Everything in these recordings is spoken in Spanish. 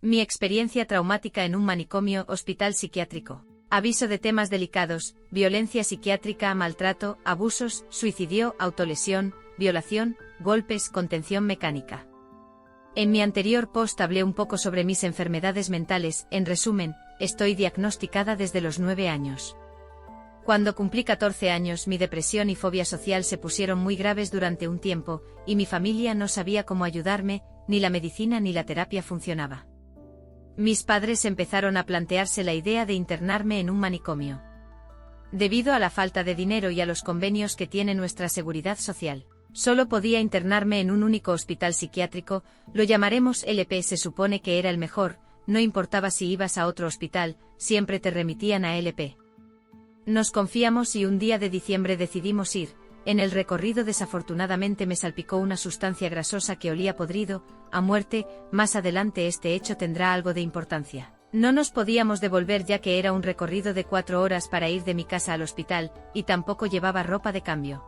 Mi experiencia traumática en un manicomio, hospital psiquiátrico. Aviso de temas delicados: violencia psiquiátrica, maltrato, abusos, suicidio, autolesión, violación, golpes, contención mecánica. En mi anterior post hablé un poco sobre mis enfermedades mentales. En resumen, estoy diagnosticada desde los 9 años. Cuando cumplí 14 años, mi depresión y fobia social se pusieron muy graves durante un tiempo, y mi familia no sabía cómo ayudarme, ni la medicina ni la terapia funcionaba. Mis padres empezaron a plantearse la idea de internarme en un manicomio. Debido a la falta de dinero y a los convenios que tiene nuestra seguridad social, solo podía internarme en un único hospital psiquiátrico. Lo llamaremos LP. Se supone que era el mejor, no importaba si ibas a otro hospital, siempre te remitían a LP. Nos confiamos y un día de diciembre decidimos ir. En el recorrido desafortunadamente me salpicó una sustancia grasosa que olía podrido, a muerte. Más adelante este hecho tendrá algo de importancia. No nos podíamos devolver ya que era un recorrido de 4 horas para ir de mi casa al hospital, y tampoco llevaba ropa de cambio.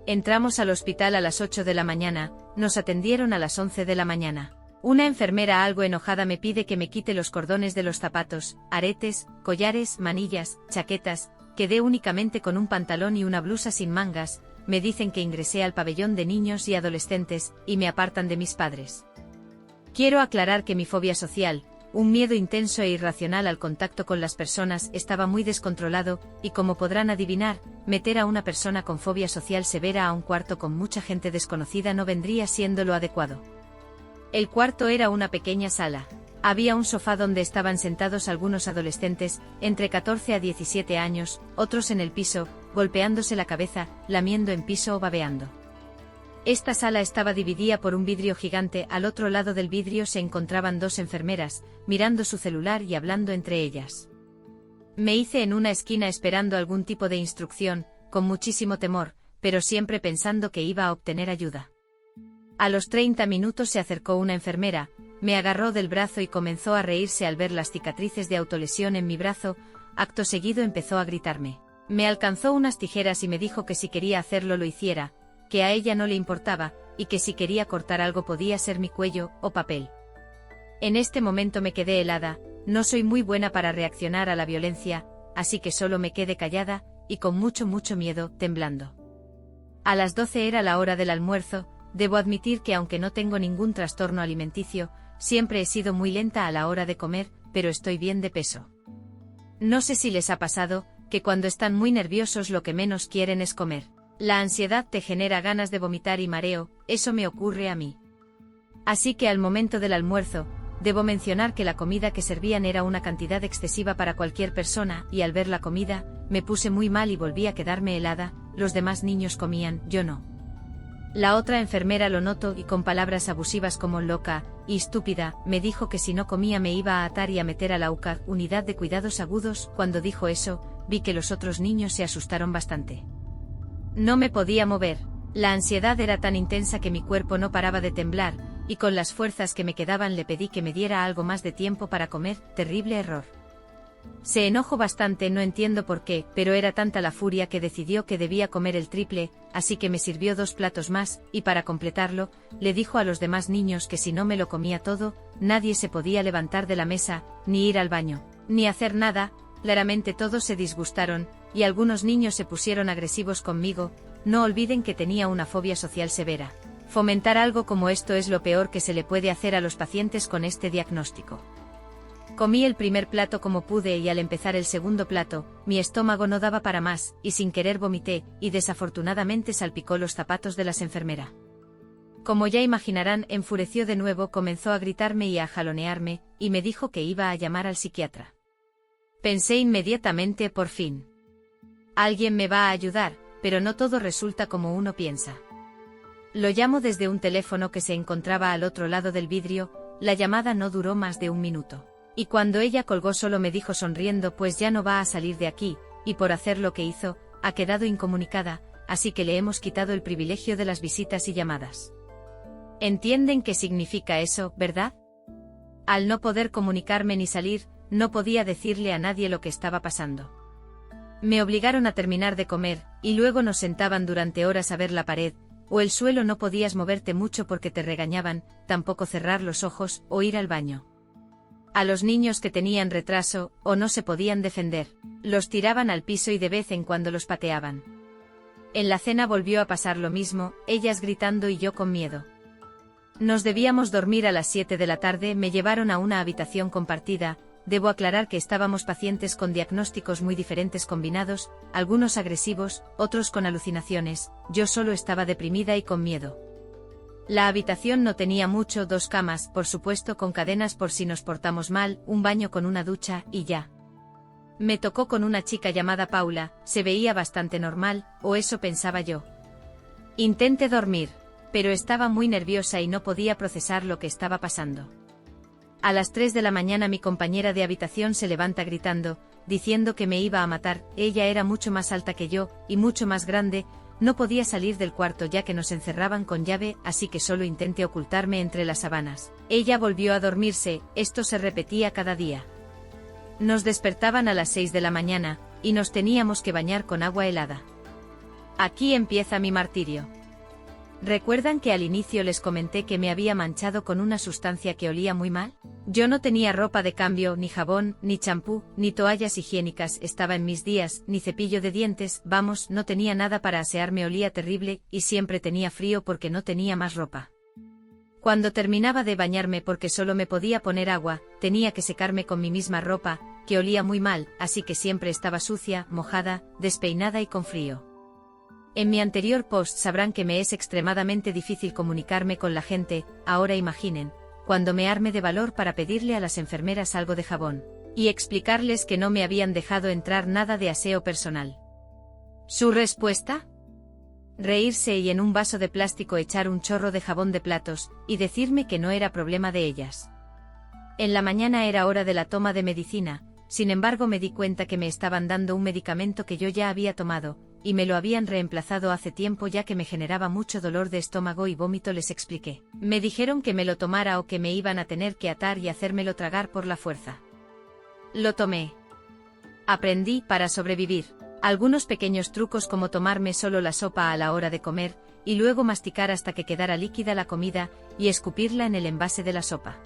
Entramos al hospital a las 8 de la mañana, nos atendieron a las 11 de la mañana. Una enfermera algo enojada me pide que me quite los cordones de los zapatos, aretes, collares, manillas, chaquetas. Quedé únicamente con un pantalón y una blusa sin mangas. Me dicen que ingresé al pabellón de niños y adolescentes, y me apartan de mis padres. Quiero aclarar que mi fobia social, un miedo intenso e irracional al contacto con las personas, estaba muy descontrolado, y como podrán adivinar, meter a una persona con fobia social severa a un cuarto con mucha gente desconocida no vendría siendo lo adecuado. El cuarto era una pequeña sala. Había un sofá donde estaban sentados algunos adolescentes, entre 14 a 17 años, otros en el piso, golpeándose la cabeza, lamiendo en piso o babeando. Esta sala estaba dividida por un vidrio gigante. Al otro lado del vidrio se encontraban 2 enfermeras, mirando su celular y hablando entre ellas. Me hice en una esquina esperando algún tipo de instrucción, con muchísimo temor, pero siempre pensando que iba a obtener ayuda. A los 30 minutos se acercó una enfermera, me agarró del brazo y comenzó a reírse al ver las cicatrices de autolesión en mi brazo. Acto seguido empezó a gritarme. Me alcanzó unas tijeras y me dijo que si quería hacerlo lo hiciera, que a ella no le importaba, y que si quería cortar algo podía ser mi cuello o papel. En este momento me quedé helada. No soy muy buena para reaccionar a la violencia, así que solo me quedé callada, y con mucho miedo, temblando. A las 12 era la hora del almuerzo. Debo admitir que aunque no tengo ningún trastorno alimenticio, siempre he sido muy lenta a la hora de comer, pero estoy bien de peso. No sé si les ha pasado, que cuando están muy nerviosos lo que menos quieren es comer. La ansiedad te genera ganas de vomitar y mareo. Eso me ocurre a mí. Así que al momento del almuerzo, debo mencionar que la comida que servían era una cantidad excesiva para cualquier persona, y al ver la comida, me puse muy mal y volví a quedarme helada. Los demás niños comían, yo no. La otra enfermera lo notó y con palabras abusivas como loca y estúpida, me dijo que si no comía me iba a atar y a meter a la UCA, unidad de cuidados agudos. Cuando dijo eso, vi que los otros niños se asustaron bastante. No me podía mover. La ansiedad era tan intensa que mi cuerpo no paraba de temblar, y con las fuerzas que me quedaban le pedí que me diera algo más de tiempo para comer. Terrible error. Se enojó bastante, no entiendo por qué, pero era tanta la furia que decidió que debía comer el triple, así que me sirvió 2 platos más, y para completarlo, le dijo a los demás niños que si no me lo comía todo, nadie se podía levantar de la mesa, ni ir al baño, ni hacer nada. Claramente todos se disgustaron, y algunos niños se pusieron agresivos conmigo. No olviden que tenía una fobia social severa. Fomentar algo como esto es lo peor que se le puede hacer a los pacientes con este diagnóstico. Comí el primer plato como pude y al empezar el segundo plato, mi estómago no daba para más, y sin querer vomité, y desafortunadamente salpicó los zapatos de las enfermeras. Como ya imaginarán, enfureció de nuevo, comenzó a gritarme y a jalonearme, y me dijo que iba a llamar al psiquiatra. Pensé inmediatamente, por fin. Alguien me va a ayudar, pero no todo resulta como uno piensa. Lo llamo desde un teléfono que se encontraba al otro lado del vidrio. La llamada no duró más de 1 minuto. Y cuando ella colgó solo me dijo sonriendo, pues ya no va a salir de aquí, y por hacer lo que hizo, ha quedado incomunicada, así que le hemos quitado el privilegio de las visitas y llamadas. ¿Entienden qué significa eso, verdad? Al no poder comunicarme ni salir, no podía decirle a nadie lo que estaba pasando. Me obligaron a terminar de comer, y luego nos sentaban durante horas a ver la pared, o el suelo. No podías moverte mucho porque te regañaban, tampoco cerrar los ojos, o ir al baño. A los niños que tenían retraso, o no se podían defender, los tiraban al piso y de vez en cuando los pateaban. En la cena volvió a pasar lo mismo, ellas gritando y yo con miedo. Nos debíamos dormir a las 7 de la tarde, me llevaron a una habitación compartida. Debo aclarar que estábamos pacientes con diagnósticos muy diferentes combinados, algunos agresivos, otros con alucinaciones, yo solo estaba deprimida y con miedo. La habitación no tenía mucho, 2 camas, por supuesto con cadenas por si nos portamos mal, un baño con una ducha, y ya. Me tocó con una chica llamada Paula, se veía bastante normal, o eso pensaba yo. Intenté dormir, pero estaba muy nerviosa y no podía procesar lo que estaba pasando. A las 3 de la mañana mi compañera de habitación se levanta gritando, diciendo que me iba a matar, ella era mucho más alta que yo, y mucho más grande, no podía salir del cuarto ya que nos encerraban con llave, así que solo intenté ocultarme entre las sábanas. Ella volvió a dormirse, esto se repetía cada día. Nos despertaban a las 6 de la mañana, y nos teníamos que bañar con agua helada. Aquí empieza mi martirio. ¿Recuerdan que al inicio les comenté que me había manchado con una sustancia que olía muy mal? Yo no tenía ropa de cambio, ni jabón, ni champú, ni toallas higiénicas, estaba en mis días, ni cepillo de dientes, vamos, no tenía nada para asearme, olía terrible, y siempre tenía frío porque no tenía más ropa. Cuando terminaba de bañarme porque solo me podía poner agua, tenía que secarme con mi misma ropa, que olía muy mal, así que siempre estaba sucia, mojada, despeinada y con frío. En mi anterior post sabrán que me es extremadamente difícil comunicarme con la gente, ahora imaginen, cuando me arme de valor para pedirle a las enfermeras algo de jabón, y explicarles que no me habían dejado entrar nada de aseo personal. ¿Su respuesta? Reírse y en un vaso de plástico echar un chorro de jabón de platos, y decirme que no era problema de ellas. En la mañana era hora de la toma de medicina, sin embargo me di cuenta que me estaban dando un medicamento que yo ya había tomado, y me lo habían reemplazado hace tiempo ya que me generaba mucho dolor de estómago y vómito, les expliqué. Me dijeron que me lo tomara o que me iban a tener que atar y hacérmelo tragar por la fuerza. Lo tomé. Aprendí, para sobrevivir, algunos pequeños trucos como tomarme solo la sopa a la hora de comer, y luego masticar hasta que quedara líquida la comida, y escupirla en el envase de la sopa.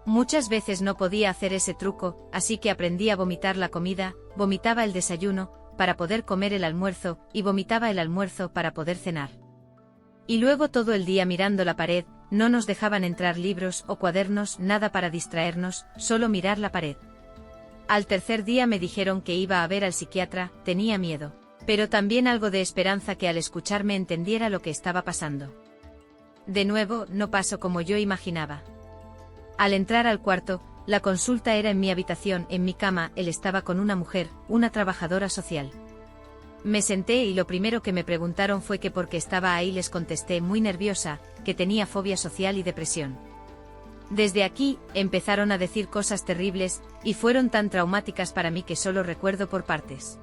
Muchas veces no podía hacer ese truco, así que aprendí a vomitar la comida, vomitaba el desayuno, para poder comer el almuerzo, y vomitaba el almuerzo para poder cenar. Y luego todo el día mirando la pared, no nos dejaban entrar libros o cuadernos, nada para distraernos, solo mirar la pared. Al tercer día me dijeron que iba a ver al psiquiatra, tenía miedo, pero también algo de esperanza que al escucharme entendiera lo que estaba pasando. De nuevo, no pasó como yo imaginaba. Al entrar al cuarto, la consulta era en mi habitación, en mi cama, él estaba con una mujer, una trabajadora social. Me senté y lo primero que me preguntaron fue que por qué estaba ahí, les contesté muy nerviosa, que tenía fobia social y depresión. Desde aquí, empezaron a decir cosas terribles, y fueron tan traumáticas para mí que solo recuerdo por partes.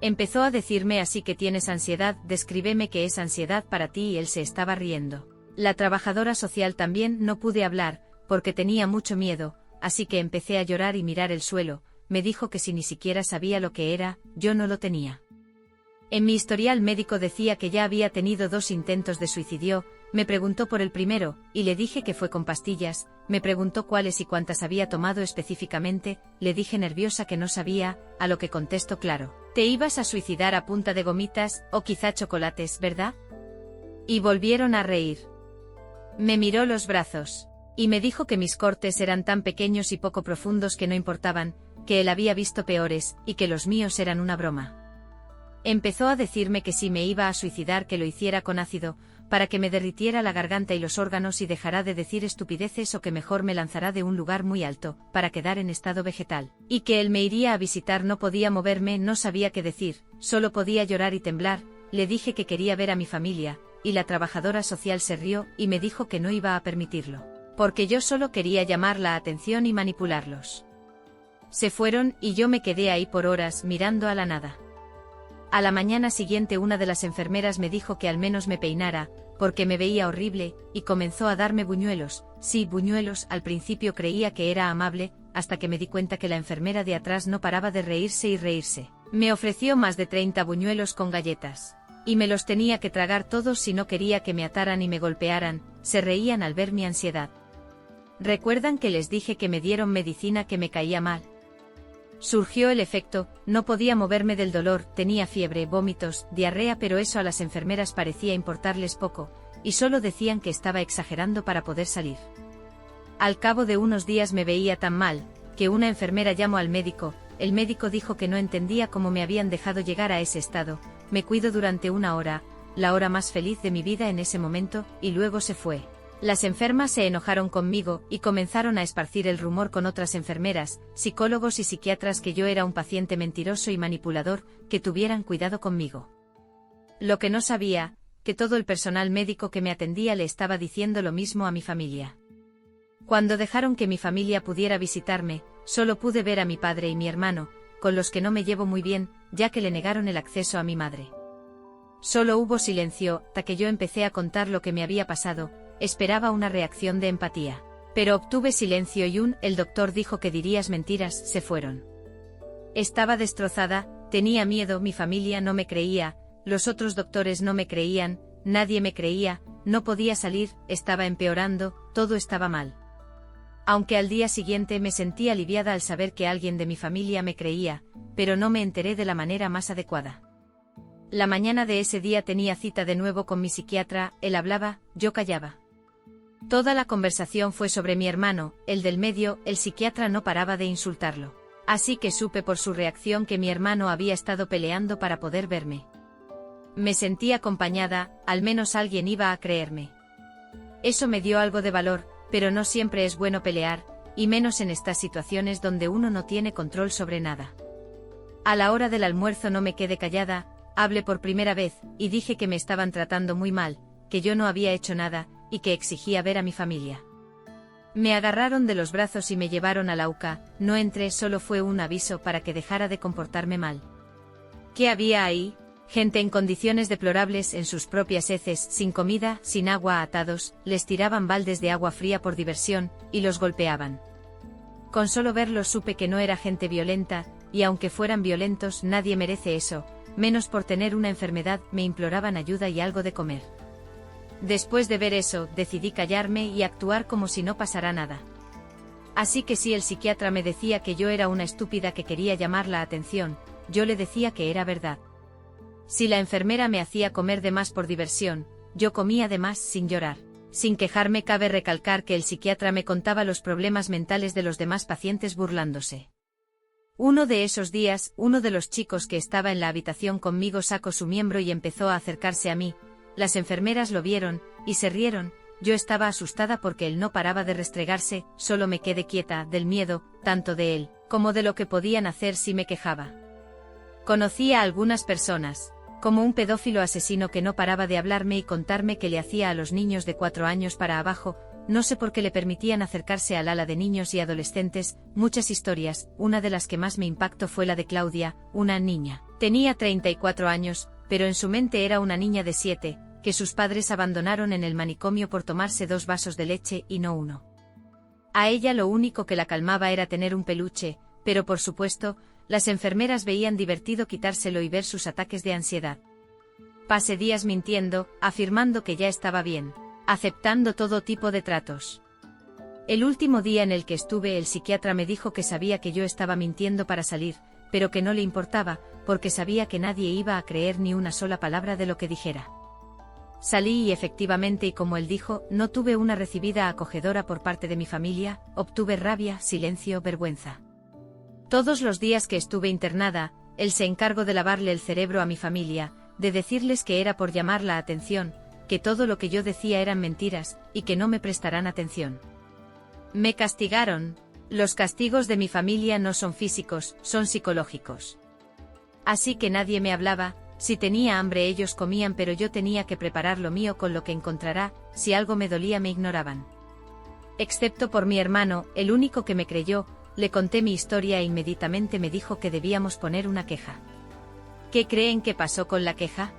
Empezó a decirme así que tienes ansiedad, descríbeme qué es ansiedad para ti y él se estaba riendo. La trabajadora social también, no pude hablar, porque tenía mucho miedo, así que empecé a llorar y mirar el suelo, me dijo que si ni siquiera sabía lo que era, yo no lo tenía. En mi historial médico decía que ya había tenido 2 intentos de suicidio, me preguntó por el primero, y le dije que fue con pastillas, me preguntó cuáles y cuántas había tomado específicamente, le dije nerviosa que no sabía, a lo que contesto claro, te ibas a suicidar a punta de gomitas, o quizá chocolates, ¿verdad? Y volvieron a reír. Me miró los brazos. Y me dijo que mis cortes eran tan pequeños y poco profundos que no importaban, que él había visto peores, y que los míos eran una broma. Empezó a decirme que si me iba a suicidar que lo hiciera con ácido, para que me derritiera la garganta y los órganos y dejara de decir estupideces o que mejor me lanzara de un lugar muy alto, para quedar en estado vegetal, y que él me iría a visitar, no podía moverme, no sabía qué decir, solo podía llorar y temblar, le dije que quería ver a mi familia, y la trabajadora social se rió y me dijo que no iba a permitirlo. Porque yo solo quería llamar la atención y manipularlos. Se fueron y yo me quedé ahí por horas mirando a la nada. A la mañana siguiente una de las enfermeras me dijo que al menos me peinara, porque me veía horrible, y comenzó a darme buñuelos, sí, buñuelos, al principio creía que era amable, hasta que me di cuenta que la enfermera de atrás no paraba de reírse y reírse. Me ofreció más de 30 buñuelos con galletas. Y me los tenía que tragar todos si no quería que me ataran y me golpearan, se reían al ver mi ansiedad. ¿Recuerdan que les dije que me dieron medicina que me caía mal? Surgió el efecto, no podía moverme del dolor, tenía fiebre, vómitos, diarrea, pero eso a las enfermeras parecía importarles poco, y solo decían que estaba exagerando para poder salir. Al cabo de unos días me veía tan mal, que una enfermera llamó al médico, el médico dijo que no entendía cómo me habían dejado llegar a ese estado, me cuido durante una hora, la hora más feliz de mi vida en ese momento, y luego se fue. Las enfermas se enojaron conmigo y comenzaron a esparcir el rumor con otras enfermeras, psicólogos y psiquiatras que yo era un paciente mentiroso y manipulador, que tuvieran cuidado conmigo. Lo que no sabía, que todo el personal médico que me atendía le estaba diciendo lo mismo a mi familia. Cuando dejaron que mi familia pudiera visitarme, solo pude ver a mi padre y mi hermano, con los que no me llevo muy bien, ya que le negaron el acceso a mi madre. Solo hubo silencio, hasta que yo empecé a contar lo que me había pasado. Esperaba una reacción de empatía. Pero obtuve silencio y el doctor dijo que dirías mentiras, se fueron. Estaba destrozada, tenía miedo, mi familia no me creía, los otros doctores no me creían, nadie me creía, no podía salir, estaba empeorando, todo estaba mal. Aunque al día siguiente me sentí aliviada al saber que alguien de mi familia me creía, pero no me enteré de la manera más adecuada. La mañana de ese día tenía cita de nuevo con mi psiquiatra, él hablaba, yo callaba. Toda la conversación fue sobre mi hermano, el del medio, el psiquiatra no paraba de insultarlo. Así que supe por su reacción que mi hermano había estado peleando para poder verme. Me sentí acompañada, al menos alguien iba a creerme. Eso me dio algo de valor, pero no siempre es bueno pelear, y menos en estas situaciones donde uno no tiene control sobre nada. A la hora del almuerzo no me quedé callada, hablé por primera vez, y dije que me estaban tratando muy mal, que yo no había hecho nada, y que exigía ver a mi familia. Me agarraron de los brazos y me llevaron a la UCA, no entré, solo fue un aviso para que dejara de comportarme mal. ¿Qué había ahí? Gente en condiciones deplorables en sus propias heces, sin comida, sin agua, atados, les tiraban baldes de agua fría por diversión, y los golpeaban. Con solo verlos supe que no era gente violenta, y aunque fueran violentos nadie merece eso, menos por tener una enfermedad, me imploraban ayuda y algo de comer. Después de ver eso, decidí callarme y actuar como si no pasara nada. Así que si el psiquiatra me decía que yo era una estúpida que quería llamar la atención, yo le decía que era verdad. Si la enfermera me hacía comer de más por diversión, yo comía de más sin llorar. Sin quejarme, cabe recalcar que el psiquiatra me contaba los problemas mentales de los demás pacientes burlándose. Uno de esos días, uno de los chicos que estaba en la habitación conmigo sacó su miembro y empezó a acercarse a mí. Las enfermeras lo vieron, y se rieron, yo estaba asustada porque él no paraba de restregarse, solo me quedé quieta, del miedo, tanto de él, como de lo que podían hacer si me quejaba. Conocí a algunas personas, como un pedófilo asesino que no paraba de hablarme y contarme que le hacía a los niños de 4 años para abajo, no sé por qué le permitían acercarse al ala de niños y adolescentes, muchas historias, una de las que más me impactó fue la de Claudia, una niña. Tenía 34 años, pero en su mente era una niña de 7, que sus padres abandonaron en el manicomio por tomarse 2 vasos de leche y no uno. A ella lo único que la calmaba era tener un peluche, pero por supuesto, las enfermeras veían divertido quitárselo y ver sus ataques de ansiedad. Pasé días mintiendo, afirmando que ya estaba bien, aceptando todo tipo de tratos. El último día en el que estuve, el psiquiatra me dijo que sabía que yo estaba mintiendo para salir, pero que no le importaba, porque sabía que nadie iba a creer ni una sola palabra de lo que dijera. Salí y efectivamente, y como él dijo, no tuve una recibida acogedora por parte de mi familia, obtuve rabia, silencio, vergüenza. Todos los días que estuve internada, él se encargó de lavarle el cerebro a mi familia, de decirles que era por llamar la atención, que todo lo que yo decía eran mentiras, y que no me prestarán atención. Me castigaron. Los castigos de mi familia no son físicos, son psicológicos. Así que nadie me hablaba. Si tenía hambre ellos comían, pero yo tenía que preparar lo mío con lo que encontrara, si algo me dolía me ignoraban. Excepto por mi hermano, el único que me creyó, le conté mi historia e inmediatamente me dijo que debíamos poner una queja. ¿Qué creen que pasó con la queja?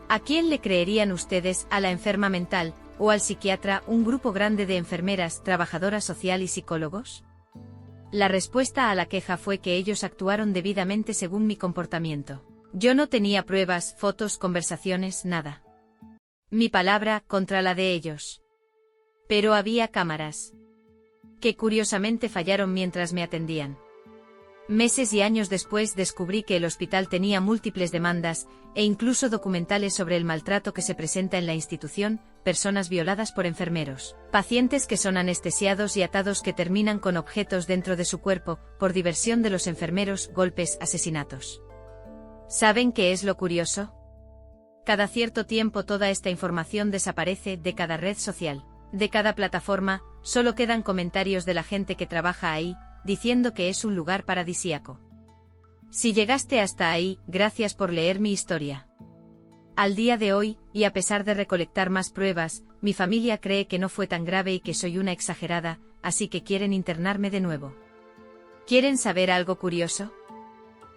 ¿A quién le creerían ustedes, a la enferma mental, o al psiquiatra, un grupo grande de enfermeras, trabajadora social y psicólogos? La respuesta a la queja fue que ellos actuaron debidamente según mi comportamiento. Yo no tenía pruebas, fotos, conversaciones, nada. Mi palabra contra la de ellos. Pero había cámaras. que curiosamente fallaron mientras me atendían. Meses y años después descubrí que el hospital tenía múltiples demandas, e incluso documentales sobre el maltrato que se presenta en la institución, personas violadas por enfermeros, pacientes que son anestesiados y atados que terminan con objetos dentro de su cuerpo, por diversión de los enfermeros, golpes, asesinatos. ¿Saben qué es lo curioso? Cada cierto tiempo toda esta información desaparece de cada red social, de cada plataforma, solo quedan comentarios de la gente que trabaja ahí, diciendo que es un lugar paradisíaco. Si llegaste hasta ahí, gracias por leer mi historia. Al día de hoy, y a pesar de recolectar más pruebas, mi familia cree que no fue tan grave y que soy una exagerada, así que quieren internarme de nuevo. ¿Quieren saber algo curioso?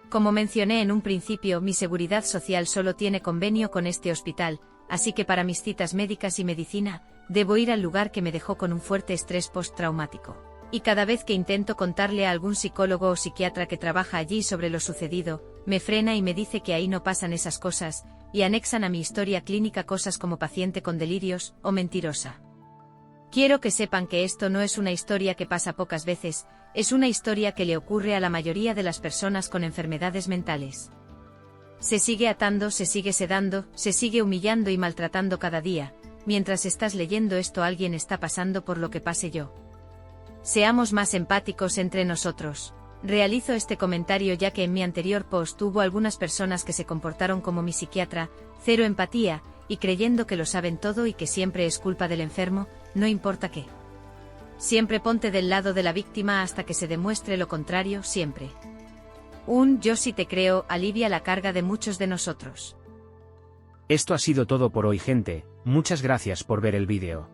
Como mencioné en un principio, mi seguridad social solo tiene convenio con este hospital, así que para mis citas médicas y medicina, debo ir al lugar que me dejó con un fuerte estrés postraumático. Y cada vez que intento contarle a algún psicólogo o psiquiatra que trabaja allí sobre lo sucedido, me frena y me dice que ahí no pasan esas cosas, y anexan a mi historia clínica cosas como paciente con delirios o mentirosa. Quiero que sepan que esto no es una historia que pasa pocas veces, es una historia que le ocurre a la mayoría de las personas con enfermedades mentales. Se sigue atando, se sigue sedando, se sigue humillando y maltratando cada día. Mientras estás leyendo esto, alguien está pasando por lo que pasé yo. Seamos más empáticos entre nosotros. Realizo este comentario ya que en mi anterior post hubo algunas personas que se comportaron como mi psiquiatra, cero empatía, y creyendo que lo saben todo y que siempre es culpa del enfermo, no importa qué. Siempre ponte del lado de la víctima hasta que se demuestre lo contrario, siempre. Un yo sí te creo alivia la carga de muchos de nosotros. Esto ha sido todo por hoy, gente, muchas gracias por ver el vídeo.